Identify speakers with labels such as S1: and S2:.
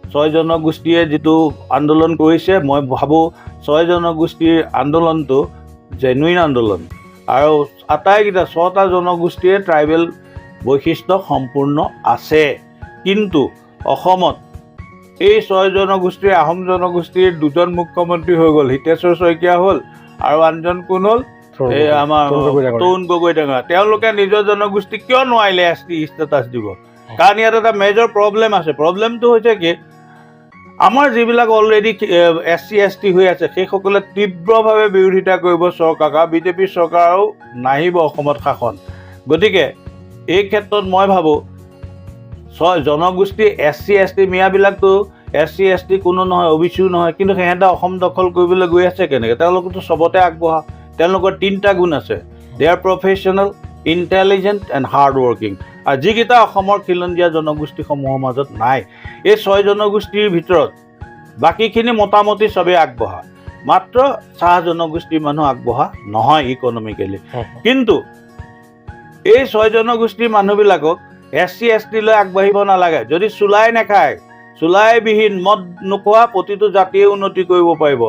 S1: ছয় জনগোষ্ঠীয়ে যিটো আন্দোলন কৰিছে মই ভাবোঁ ছয় জনগোষ্ঠীৰ আন্দোলনটো জেনুইন আন্দোলন আৰু আটাইকেইটা ছটা জনগোষ্ঠীয়ে ট্ৰাইবেল বৈশিষ্ট্য সম্পূৰ্ণ আছে কিন্তু অসমত এই ছয় জনগোষ্ঠীৰ আহোম জনগোষ্ঠীৰ দুজন মুখ্যমন্ত্ৰী হৈ গ'ল হিতেশ্বৰ শইকীয়া হ'ল আৰু আনজন কোন হ'ল এই আমাৰ তৰুণ গগৈ ডাঙা তেওঁলোকে নিজৰ জনগোষ্ঠীক কিয় নোৱাৰিলে এছ টি ষ্টেটাছ দিব কাৰণ ইয়াত এটা মেজৰ প্ৰব্লেম আছে প্ৰব্লেমটো হৈছে কি আমাৰ যিবিলাক already S C S T হৈ আছে সেইসকলে তীব্ৰভাৱে বিৰোধিতা কৰিব চৰকাৰক আৰু বিজেপি চৰকাৰো নাহিব অসমত শাসন গতিকে এই ক্ষেত্ৰত মই ভাবোঁ ছয় জনগোষ্ঠী এছ চি এছ টি মিয়াবিলাকতো এছ চি এছ টি কোনো নহয় অ' বি চিও নহয় কিন্তু সিহঁতে অসম দখল কৰিবলৈ গৈ আছে কেনেকৈ তেওঁলোকতো চবতে আগবঢ়া তেওঁলোকৰ তিনিটা গুণ আছে they are professional intelligent and hard working আৰু যিকেইটা অসমৰ খিলঞ্জীয়া জনগোষ্ঠীসমূহৰ মাজত নাই এই ছয় জনগোষ্ঠীৰ ভিতৰত বাকীখিনি মোটামুটি চবেই আগবঢ়া মাত্ৰ চাহ জনগোষ্ঠীৰ মানুহ আগবঢ়া নহয় ইকনমিকেলি কিন্তু এই ছয় জনগোষ্ঠীৰ মানুহবিলাকক এছ চি এছ টিলৈ আগবাঢ়িব নালাগে যদি চুলাই নাখায় চুলাইবিহীন মদ নোখোৱা প্ৰতিটো জাতিয়ে উন্নতি কৰিব পাৰিব